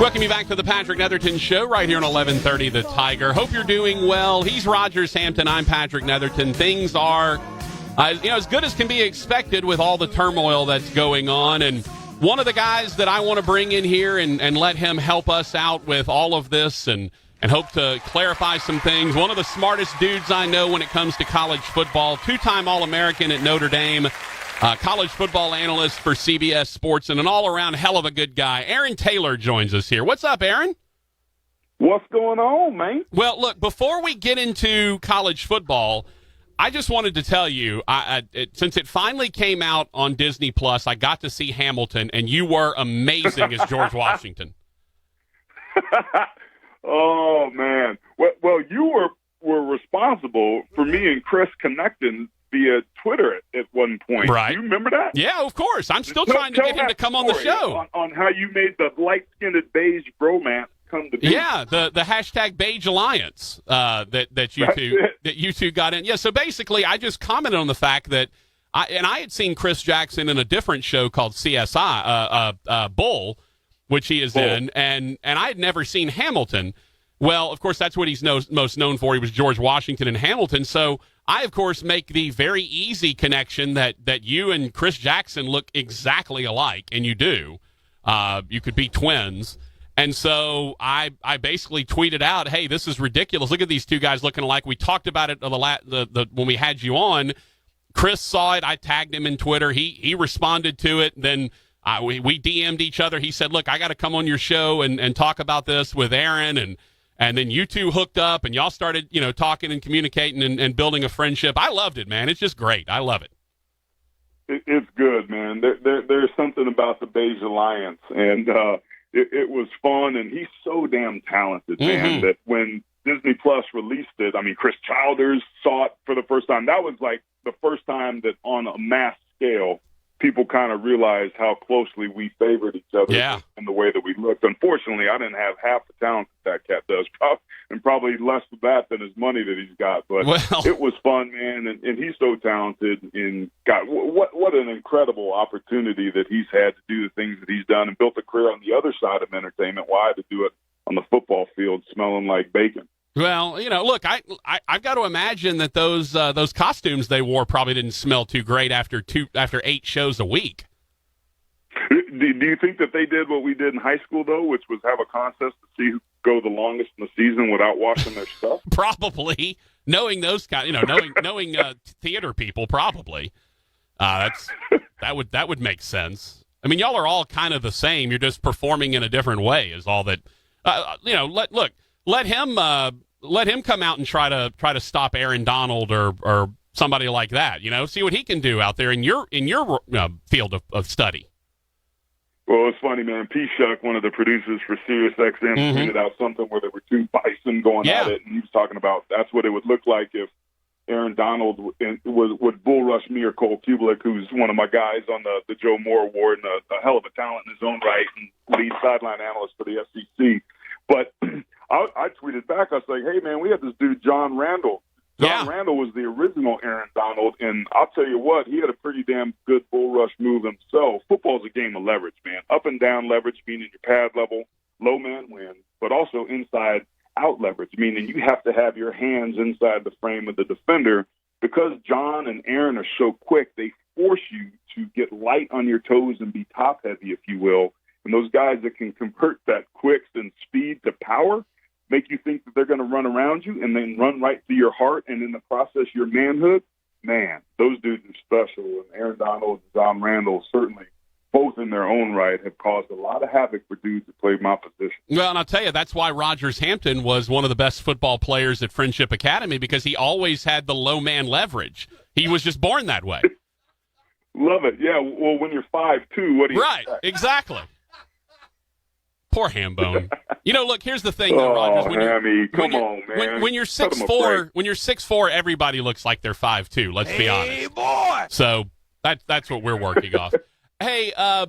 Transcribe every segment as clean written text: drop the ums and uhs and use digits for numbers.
Welcome you back to the Patrick Netherton Show right here on 1130 The Tiger. Hope you're doing well. He's Rogers Hampton. I'm Patrick Netherton. Things are, as good as can be expected with all the turmoil that's going on. And one of the guys that I want to bring in here and let him help us out with all of this and hope to clarify some things. One of the smartest dudes I know when it comes to college football, two-time All-American at Notre Dame, college football analyst for CBS Sports, and an all-around hell of a good guy. Aaron Taylor joins us here. What's up, Aaron? What's going on, man? Well, look, before we get into college football, I just wanted to tell you, since it finally came out on Disney Plus, I got to see Hamilton, and you were amazing as George Washington. Oh, man. Well, you were responsible for me and Chris connecting via Twitter at one point. Right. Do you remember that? Yeah, of course. I'm still trying to get him to come on the show. On how you made the light-skinned beige bromance come to be. Yeah, the hashtag Beige Alliance that you two got in. Yeah, so basically I just commented on the fact that I had seen Chris Jackson in a different show called CSI, Bull, which he is in, and I had never seen Hamilton. Well, of course, that's what he's most known for. He was George Washington in Hamilton. So I, of course, make the very easy connection that you and Chris Jackson look exactly alike, and you do. You could be twins. And so I basically tweeted out, hey, this is ridiculous. Look at these two guys looking alike. We talked about it when we had you on. Chris saw it. I tagged him in Twitter. He responded to it. Then we DM'd each other. He said, look, I got to come on your show and talk about this with Aaron. And then you two hooked up, and y'all started, talking and communicating and building a friendship. I loved it, man. It's just great. I love it. It's good, man. There's something about the Beige Alliance, and it was fun. And he's so damn talented, man, that when Disney Plus released it, I mean, Chris Childers saw it for the first time. That was like the first time that on a mass scale, people kind of realized how closely we favored each other in the way that we looked. Unfortunately, I didn't have half the talent that cat does, and probably less of that than his money that he's got. But it was fun, man, and he's so talented. And God, what an incredible opportunity that he's had to do the things that he's done and built a career on the other side of entertainment. Why to do it on the football field smelling like bacon? Well, look, I've got to imagine that those costumes they wore probably didn't smell too great after 8 shows a week. Do you think that they did what we did in high school, though, which was have a contest to see who go the longest in the season without washing their stuff? Probably, knowing those guys, knowing theater people, probably. That would make sense. I mean, y'all are all kind of the same. You're just performing in a different way. Is all that. Let him come out and try to stop Aaron Donald or somebody like that. See what he can do out there in your field of study. Well, it's funny, man. P. Shuck, one of the producers for SiriusXM, tweeted out something where there were two bison going at it, and he was talking about that's what it would look like if Aaron Donald would bull rush me or Cole Kubelik, who's one of my guys on the Joe Moore Award and a hell of a talent in his own right and lead sideline analyst for the SEC. But I tweeted back, I was like, hey, man, we had this dude, John Randall. John Randall was the original Aaron Donald, and I'll tell you what, he had a pretty damn good bull rush move himself. Football's a game of leverage, man. Up and down leverage, meaning your pad level, low man wins, but also inside out leverage, meaning you have to have your hands inside the frame of the defender. Because John and Aaron are so quick, they force you to get light on your toes and be top heavy, if you will. And those guys that can convert that quick and speed to power make you think that they're going to run around you and then run right through your heart and in the process your manhood. Man, those dudes are special. And Aaron Donald and John Randall certainly, both in their own right, have caused a lot of havoc for dudes that played my position. Well, and I'll tell you, that's why Rogers Hampton was one of the best football players at Friendship Academy, because he always had the low man leverage. He was just born that way. Love it. Yeah, well, when you're 5'2", what do you expect? Exactly. Poor Hambone. Look, here's the thing, though, Rogers. When you're 6'4", everybody looks like they're 5'2", let's be honest. Hey, boy! So that's what we're working off. Hey, all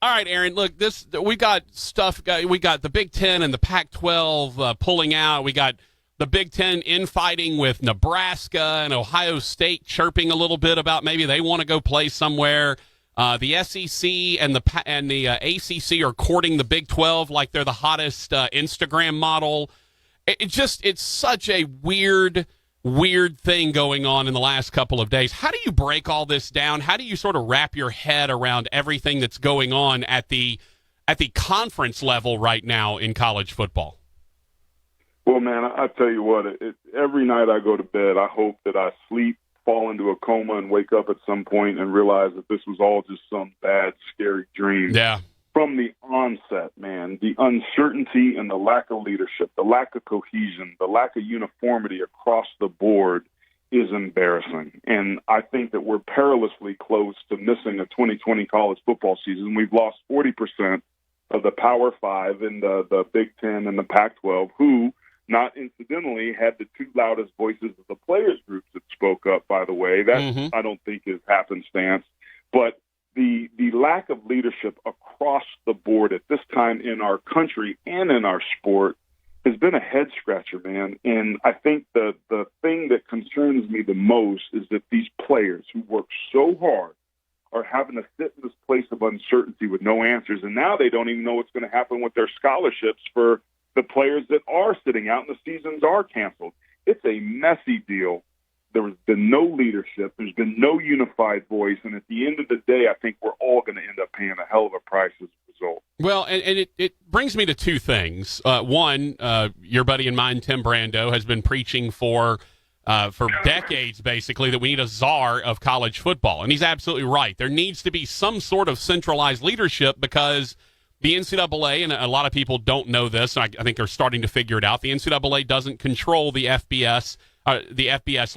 right, Aaron, look, we got stuff. We got the Big Ten and the Pac-12 pulling out. We got the Big Ten infighting with Nebraska and Ohio State chirping a little bit about maybe they want to go play somewhere. The SEC and the ACC are courting the Big 12 like they're the hottest Instagram model. It's such a weird thing going on in the last couple of days. How do you break all this down? How do you sort of wrap your head around everything that's going on at the conference level right now in college football? Well, man, I tell you what, every night I go to bed, I hope that I sleep, fall into a coma, and wake up at some point and realize that this was all just some bad, scary dream. Yeah. From the onset, man, the uncertainty and the lack of leadership, the lack of cohesion, the lack of uniformity across the board is embarrassing. And I think that we're perilously close to missing a 2020 college football season. We've lost 40% of the Power Five in the Big Ten and the Pac-12, who, not incidentally, had the two loudest voices of the players groups that spoke up, by the way. That I don't think is happenstance. But the lack of leadership across the board at this time in our country and in our sport has been a head-scratcher, man. And I think the thing that concerns me the most is that these players who work so hard are having to sit in this place of uncertainty with no answers, and now they don't even know what's going to happen with their scholarships for the players that are sitting out and the seasons are canceled. It's a messy deal. There's been no leadership. There's been no unified voice. And at the end of the day, I think we're all going to end up paying a hell of a price as a result. Well, and it brings me to two things. One, your buddy and mine, Tim Brando, has been preaching for decades, basically, that we need a czar of college football. And he's absolutely right. There needs to be some sort of centralized leadership because the NCAA, and a lot of people don't know this, and I think they're starting to figure it out, the NCAA doesn't control the FBS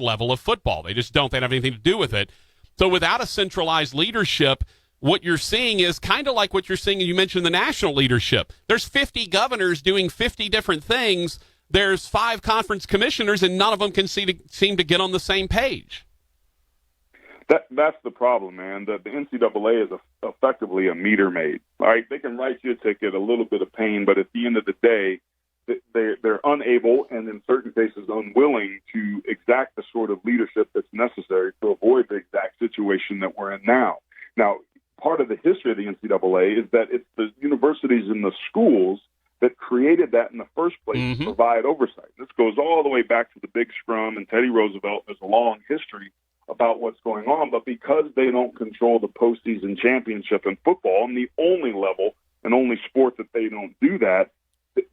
level of football. They just don't. They don't have anything to do with it. So without a centralized leadership, what you're seeing is kind of like what you're seeing, and you mentioned the national leadership. There's 50 governors doing 50 different things. There's 5 conference commissioners, and none of them can seem to get on the same page. That's the problem, man. The NCAA is effectively a meter maid. All right, they can write you a ticket, a little bit of pain, but at the end of the day, they're unable and in certain cases unwilling to exact the sort of leadership that's necessary to avoid the exact situation that we're in now. Now, part of the history of the NCAA is that it's the universities and the schools that created that in the first place to provide oversight. This goes all the way back to the Big Scrum and Teddy Roosevelt. There's a long history about what's going on, but because they don't control the postseason championship in football, and the only level and only sport that they don't do that,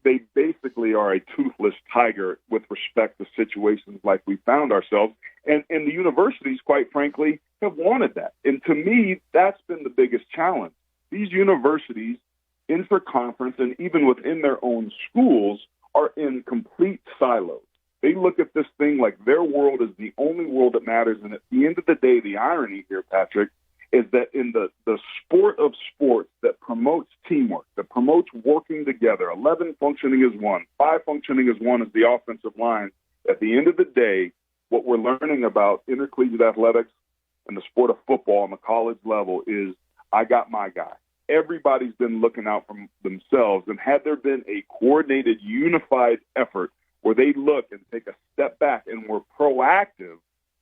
they basically are a toothless tiger with respect to situations like we found ourselves. And the universities, quite frankly, have wanted that. And to me, that's been the biggest challenge. These universities, inter-conference, and even within their own schools, are in complete silos. They look at this thing like their world is the only world that matters. And at the end of the day, the irony here, Patrick, is that in the sport of sports that promotes teamwork, that promotes working together, 11 functioning as one, 5 functioning as one as the offensive line, at the end of the day, what we're learning about intercollegiate athletics and the sport of football on the college level is I got my guy. Everybody's been looking out for themselves. And had there been a coordinated, unified effort where they look and take a step back and were proactive,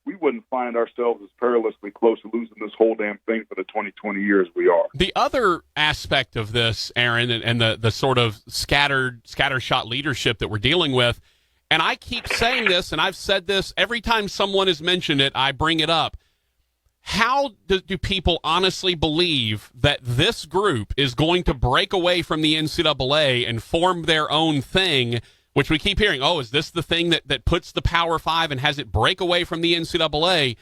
we wouldn't find ourselves as perilously close to losing this whole damn thing for the 20 years we are. The other aspect of this, Aaron, and the sort of scattershot leadership that we're dealing with, and I keep saying this, and I've said this every time someone has mentioned it, I bring it up. How do people honestly believe that this group is going to break away from the NCAA and form their own thing, which we keep hearing, oh, is this the thing that puts the Power Five and has it break away from the NCAA?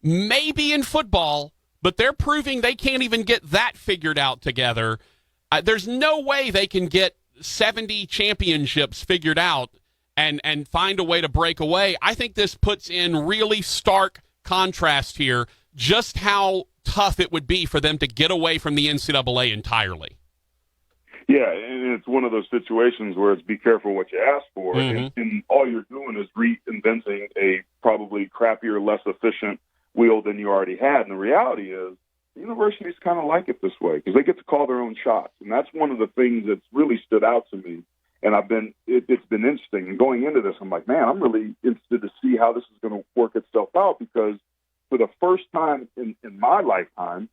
Maybe in football, but they're proving they can't even get that figured out together. There's no way they can get 70 championships figured out and find a way to break away. I think this puts in really stark contrast here just how tough it would be for them to get away from the NCAA entirely. Yeah, and it's one of those situations where it's be careful what you ask for, and all you're doing is reinventing a probably crappier, less efficient wheel than you already had. And the reality is the universities kind of like it this way because they get to call their own shots. And that's one of the things that's really stood out to me. And it's been interesting. And going into this, I'm like, man, I'm really interested to see how this is going to work itself out because for the first time in my lifetime,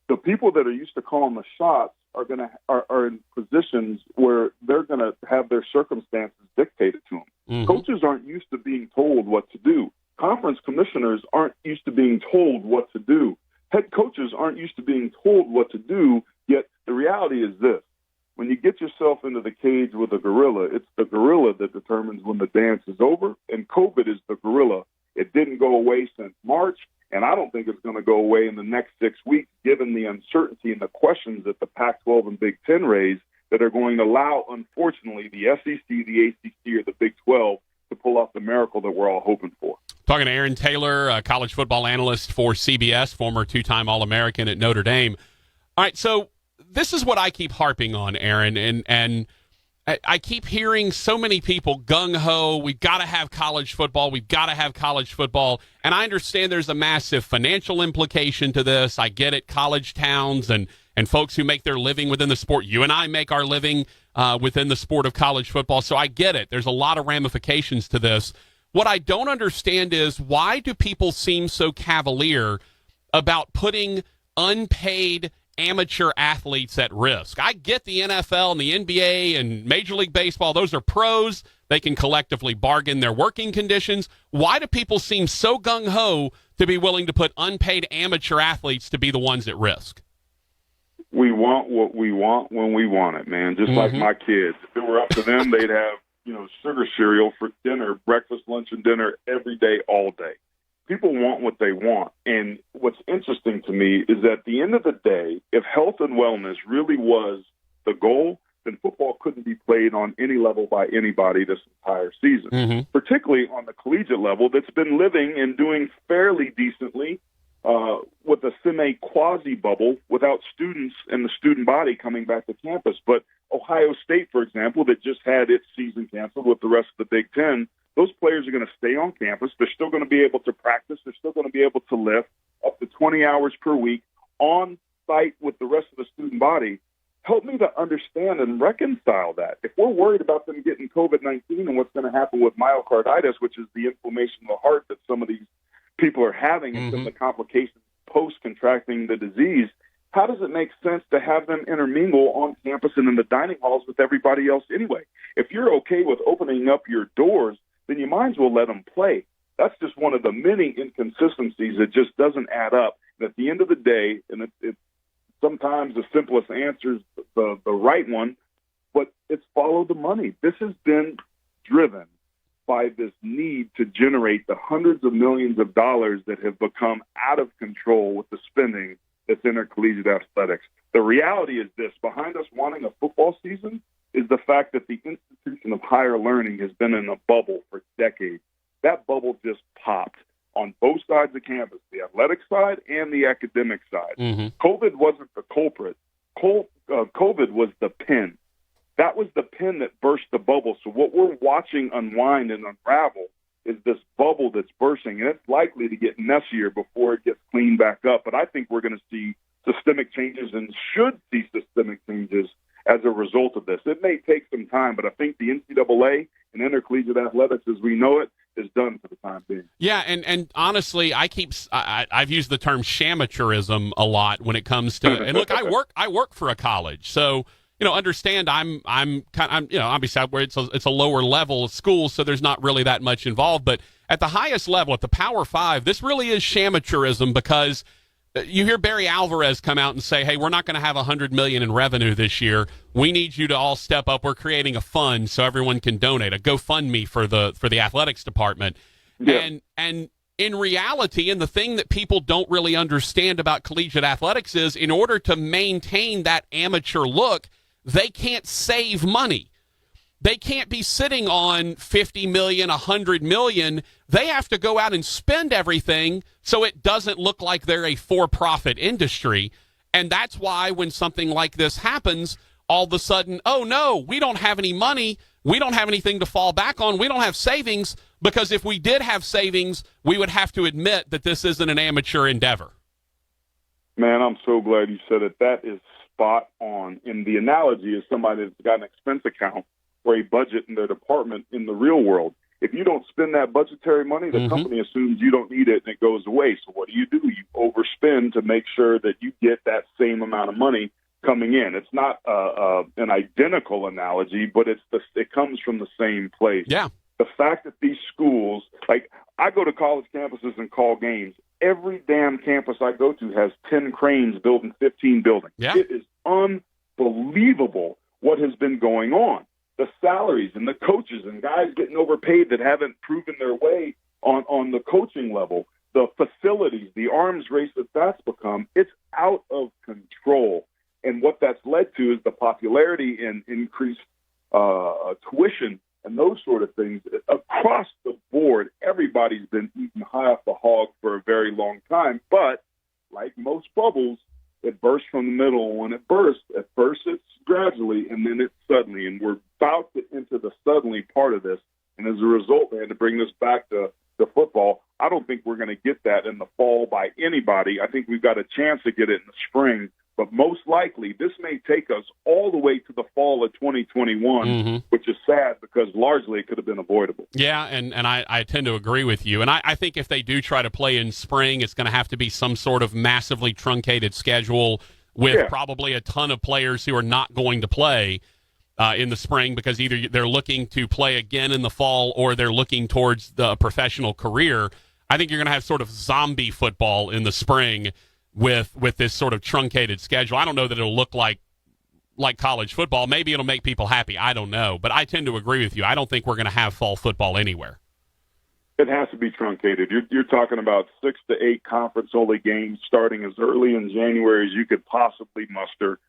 the people that are used to calling the shots are in positions where they're going to have their circumstances dictated to them. Mm-hmm. Coaches aren't used to being told what to do. Conference commissioners aren't used to being told what to do. Head coaches aren't used to being told what to do, yet the reality is this. When you get yourself into the cage with a gorilla, it's the gorilla that determines when the dance is over, and COVID is the gorilla. It didn't go away since March, and I don't think it's going to go away in the next 6 weeks, given the uncertainty and the questions that the Pac-12 and Big Ten raise that are going to allow, unfortunately, the SEC, the ACC, or the Big 12 to pull off the miracle that we're all hoping for. Talking to Aaron Taylor, a college football analyst for CBS, former two-time All-American at Notre Dame. All right, so this is what I keep harping on, Aaron, and I keep hearing so many people gung-ho, we've got to have college football, and I understand there's a massive financial implication to this. I get it, college towns and folks who make their living within the sport. You and I make our living within the sport of college football, so I get it. There's a lot of ramifications to this. What I don't understand is, why do people seem so cavalier about putting unpaid amateur athletes at risk? I get the NFL and the NBA and Major League Baseball. Those are pros. They can collectively bargain their working conditions. Why do people seem so gung-ho to be willing to put unpaid amateur athletes to be the ones at risk? We want what we want when we want it, man. Just like my kids. If it were up to them, they'd have, sugar cereal for dinner, breakfast, lunch, and dinner every day, all day. People want what they want. And what's interesting to me is that at the end of the day, if health and wellness really was the goal, then football couldn't be played on any level by anybody this entire season, particularly on the collegiate level that's been living and doing fairly decently with a semi-quasi bubble without students and the student body coming back to campus. But Ohio State, for example, that just had its season canceled with the rest of the Big Ten, those players are going to stay on campus. They're still going to be able to practice. They're still going to be able to lift up to 20 hours per week on site with the rest of the student body. Help me to understand and reconcile that. If we're worried about them getting COVID-19 and what's going to happen with myocarditis, which is the inflammation of the heart that some of these people are having and some of the complications post-contracting the disease, how does it make sense to have them intermingle on campus and in the dining halls with everybody else anyway? If you're okay with opening up your doors, then you might as well let them play. That's just one of the many inconsistencies that just doesn't add up. And at the end of the day, and it's sometimes the simplest answer is the right one, but it's follow the money. This has been driven by this need to generate the hundreds of millions of dollars that have become out of control with the spending that's intercollegiate athletics. The reality is this: behind us wanting a football season is the fact that the institution of higher learning has been in a bubble for decades. That bubble just popped on both sides of campus, the athletic side and the academic side. COVID wasn't the culprit. COVID was the pin. That was the pin that burst the bubble. So what we're watching unwind and unravel is this bubble that's bursting, and it's likely to get messier before it gets cleaned back up. But I think we're going to see systemic changes and should see systemic changes as a result of this. It may take some time, but I think the NCAA and intercollegiate athletics as we know it is done for the time being. Yeah, and honestly, I've used the term shamateurism a lot when it comes to, and look, I work for a college, so understand I'm obviously where it's a lower level of school, so there's not really that much involved. But at the highest level, at the Power Five, this really is shamateurism, because you hear Barry Alvarez come out and say, "Hey, we're not going to have $100 million in revenue this year. We need you to all step up. We're creating a fund so everyone can donate, a GoFundMe for the athletics department." Yeah. And in reality, and the thing that people don't really understand about collegiate athletics is, in order to maintain that amateur look, they can't save money. They can't be sitting on $50 million, $100 million. They have to go out and spend everything so it doesn't look like they're a for-profit industry. And that's why when something like this happens, all of a sudden, oh, no, we don't have any money. We don't have anything to fall back on. We don't have savings, because if we did have savings, we would have to admit that this isn't an amateur endeavor. Man, I'm so glad you said it. That is spot on. And the analogy is somebody that's got an expense account or a budget in their department in the real world. if you don't spend that budgetary money, the company assumes you don't need it and it goes away. So what do? You overspend to make sure that you get that same amount of money coming in. It's not an identical analogy, but it comes from the same place. Yeah. The fact that these schools, like I go to college campuses and call games. Every damn campus I go to has 10 cranes building 15 buildings. Yeah. It is unbelievable what has been going on. The salaries and the coaches and guys getting overpaid that haven't proven their way on the coaching level, the facilities, the arms race that's become, it's out of control. And what that's led to is the popularity and increased tuition and those sort of things. Across the board, everybody's been eating high off the hog for a very long time. But like most bubbles, it bursts from the middle. When it bursts, at first it's gradually, and then it's suddenly. And we're about to enter the suddenly part of this. And as a result, they had to bring this back to football. I don't think we're going to get that in the fall by anybody. I think we've got a chance to get it in the spring. But most likely, this may take us all the way to the fall of 2021, which is sad because largely it could have been avoidable. Yeah, and I tend to agree with you. And I think if they do try to play in spring, it's going to have to be some sort of massively truncated schedule with probably a ton of players who are not going to play in the spring because either they're looking to play again in the fall or they're looking towards the professional career. I think you're going to have sort of zombie football in the spring with this sort of truncated schedule. I don't know that it'll look like college football. Maybe it'll make people happy. I don't know. But I tend to agree with you. I don't think we're going to have fall football anywhere. It has to be truncated. You're talking about 6 to 8 conference-only games starting as early in January as you could possibly muster.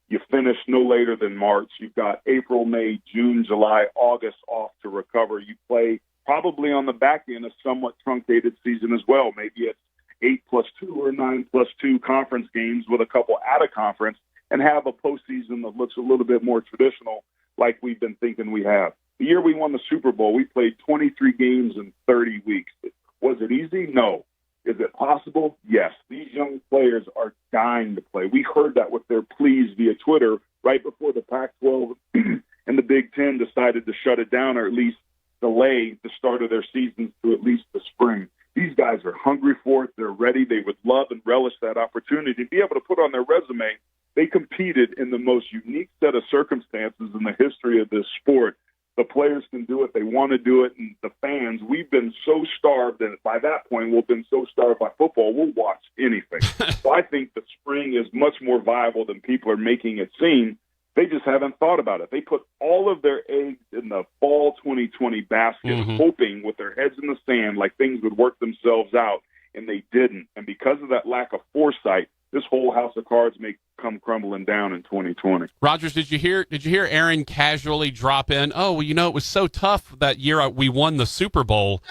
You finish no later than March. You've got April, May, June, July, August off to recover. You play probably on the back end a somewhat truncated season as well. Maybe it's 8+2 or 9+2 conference games with a couple out of conference and have a postseason that looks a little bit more traditional like we've been thinking we have. The year we won the Super Bowl, we played 23 games in 30 weeks. Was it easy? No. Is it possible? Yes. These young players are dying to play. We heard that with their pleas via Twitter right before the Pac-12 and the Big Ten decided to shut it down or at least delay the start of their seasons to at least the spring. These guys are hungry for it. They're ready. They would love and relish that opportunity to be able to put on their resume. They competed in the most unique set of circumstances in the history of this sport. The players can do it. They want to do it. And the fans, we've been so starved that by that point, we've been so starved by football, we'll watch anything. So I think the spring is much more viable than people are making it seem. They just haven't thought about it. They put all of their eggs in the fall 2020 basket, hoping with their heads in the sand like things would work themselves out, and they didn't. And because of that lack of foresight, this whole house of cards may come crumbling down in 2020. Rogers, did you hear Aaron casually drop in? Oh, well, it was so tough that year we won the Super Bowl.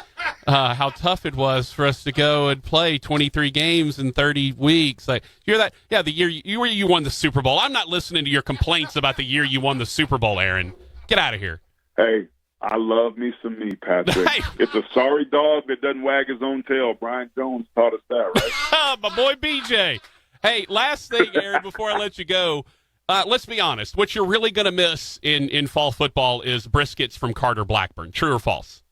How tough it was for us to go and play 23 games in 30 weeks. Like, you hear that? Yeah, the year you won the Super Bowl. I'm not listening to your complaints about the year you won the Super Bowl, Aaron. Get out of here. Hey, I love me some me, Patrick. It's a sorry dog that doesn't wag his own tail. Brian Jones taught us that, right? My boy BJ. Hey, last thing, Aaron, before I let you go, let's be honest. What you're really going to miss in fall football is briskets from Carter Blackburn. True or false?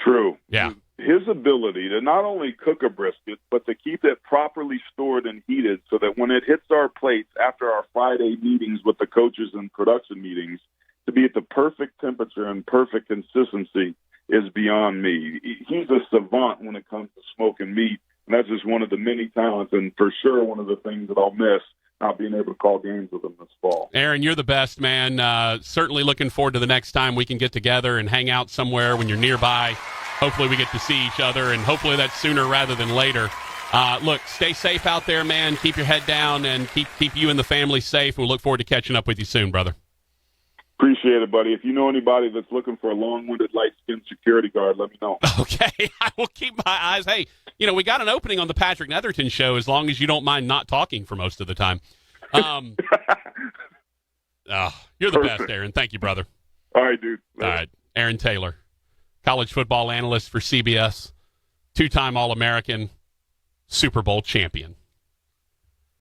True. Yeah. His ability to not only cook a brisket, but to keep it properly stored and heated so that when it hits our plates after our Friday meetings with the coaches and production meetings, to be at the perfect temperature and perfect consistency is beyond me. He's a savant when it comes to smoking meat. And that's just one of the many talents, and for sure one of the things that I'll miss, not being able to call games with him this fall. Aaron, you're the best, man. Certainly looking forward to the next time we can get together and hang out somewhere when you're nearby. Hopefully we get to see each other, and hopefully that's sooner rather than later. Look, stay safe out there, man. Keep your head down and keep you and the family safe. We'll look forward to catching up with you soon, brother. Appreciate it, buddy. If you know anybody that's looking for a long-winded, light-skinned security guard, let me know. Okay, I will keep my eyes. Hey, we got an opening on the Patrick Netherton show as long as you don't mind not talking for most of the time. You're the best, Aaron. Thank you, brother. All right, dude. All right, Aaron Taylor, college football analyst for CBS, two-time All-American, Super Bowl champion.